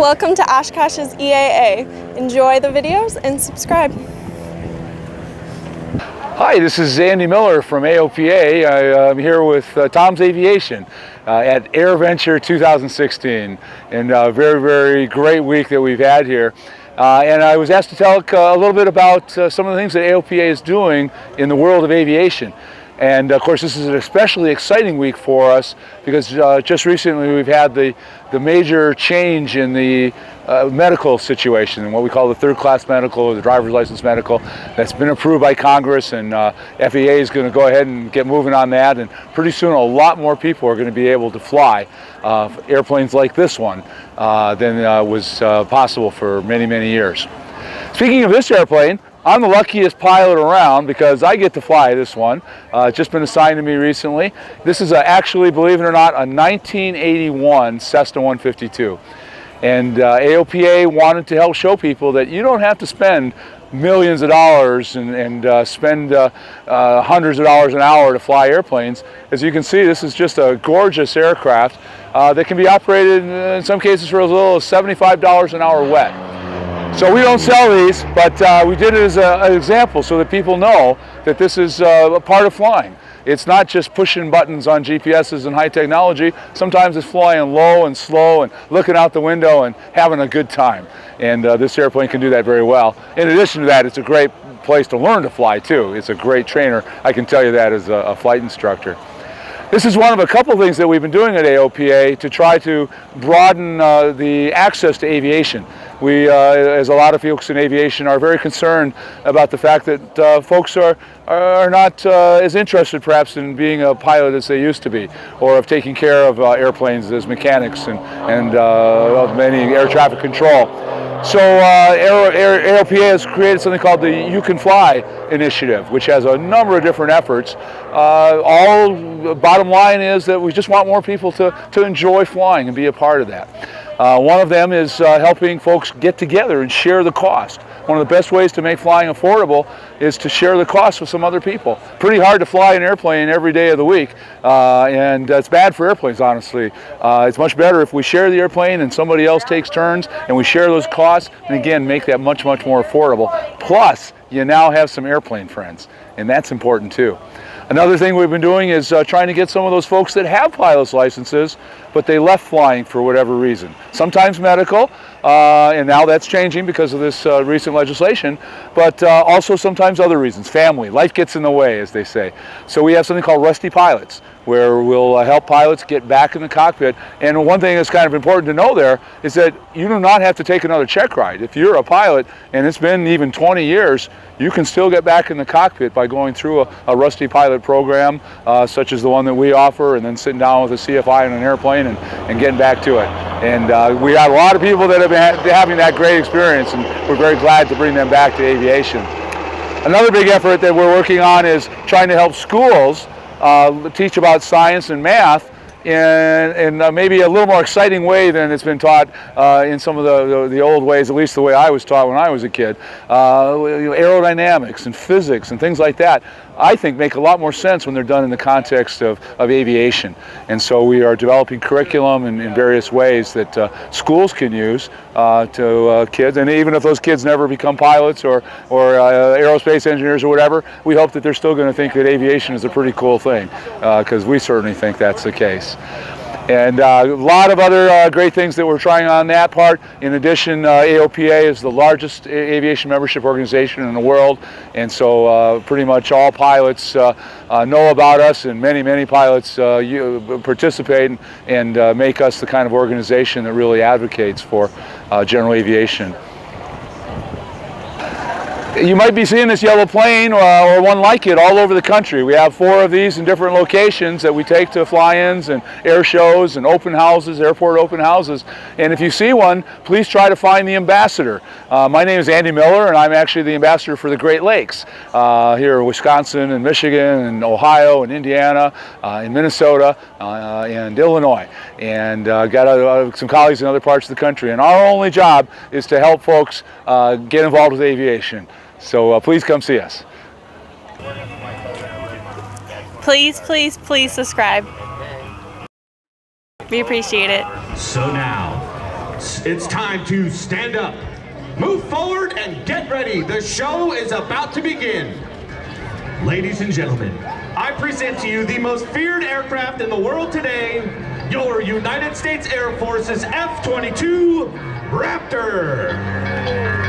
Welcome to Oshkosh's EAA. Enjoy the videos and subscribe. Hi, this is Andy Miller from AOPA. I'm here with TomsAviation at AirVenture 2016, and a very, very great week that we've had here. And I was asked to talk a little bit about some of the things that AOPA is doing in the world of aviation. And of course, this is an especially exciting week for us because just recently we've had the major change in the medical situation, and what we call the third-class medical, or the driver's license medical, that's been approved by Congress, and FAA is going to go ahead and get moving on that, and pretty soon a lot more people are going to be able to fly airplanes like this one than was possible for many, many years. Speaking of this airplane, I'm the luckiest pilot around because I get to fly this one. It's just been assigned to me recently. This is actually, believe it or not, a 1981 Cessna 152. And AOPA wanted to help show people that you don't have to spend millions of dollars and spend hundreds of dollars an hour to fly airplanes. As you can see, this is just a gorgeous aircraft that can be operated in some cases for as little as $75 an hour wet. So we don't sell these, but we did it as an example so that people know that this is a part of flying. It's not just pushing buttons on GPSs and high technology. Sometimes it's flying low and slow and looking out the window and having a good time. And this airplane can do that very well. In addition to that, it's a great place to learn to fly too. It's a great trainer. I can tell you that as a flight instructor. This is one of a couple of things that we've been doing at AOPA to try to broaden the access to aviation. We, as a lot of folks in aviation, are very concerned about the fact that folks are not as interested perhaps in being a pilot as they used to be, or of taking care of airplanes as mechanics and of many air traffic control. So AOPA has created something called the You Can Fly initiative, which has a number of different efforts. All bottom line is that we just want more people to enjoy flying and be a part of that. One of them is helping folks get together and share the cost. One of the best ways to make flying affordable is to share the cost with some other people. Pretty hard to fly an airplane every day of the week, and it's bad for airplanes, honestly. It's much better if we share the airplane and somebody else takes turns and we share those costs, and again, make that much, much more affordable. Plus, you now have some airplane friends, and that's important too. Another thing we've been doing is trying to get some of those folks that have pilot's licenses, but they left flying for whatever reason. Sometimes medical, and now that's changing because of this recent legislation, but also sometimes other reasons. Family, life gets in the way, as they say. So we have something called Rusty Pilots, where we'll help pilots get back in the cockpit. And one thing that's kind of important to know there is that you do not have to take another check ride. If you're a pilot and it's been even 20 years, you can still get back in the cockpit by going through a Rusty Pilot program, such as the one that we offer, and then sitting down with a CFI on an airplane and getting back to it. And we have a lot of people that have been having that great experience, and we're very glad to bring them back to aviation. Another big effort that we're working on is trying to help schools teach about science and math in maybe a little more exciting way than it's been taught in some of the old ways, at least the way I was taught when I was a kid. Aerodynamics and physics and things like that, I think, make a lot more sense when they're done in the context of aviation. And so we are developing curriculum in various ways that schools can use to kids. And even if those kids never become pilots or aerospace engineers or whatever, we hope that they're still going to think that aviation is a pretty cool thing, because we certainly think that's the case. And a lot of other great things that we're trying on that part. In addition, AOPA is the largest aviation membership organization in the world, and so pretty much all pilots know about us, and many, many pilots participate and make us the kind of organization that really advocates for general aviation. You might be seeing this yellow plane or one like it all over the country. We have 4 of these in different locations that we take to fly-ins and air shows and open houses, airport open houses. And if you see one, please try to find the ambassador. My name is Andy Miller, and I'm actually the ambassador for the Great Lakes here in Wisconsin and Michigan and Ohio and Indiana and Minnesota and Illinois. And got some colleagues in other parts of the country. And our only job is to help folks get involved with aviation. So please come see us. Please, please, please subscribe. We appreciate it. So now, Astronauts, it's time to stand up, move forward, and get ready. The show is about to begin. Ladies and gentlemen, I present to you the most feared aircraft in the world today, your United States Air Force's F-22 Raptor.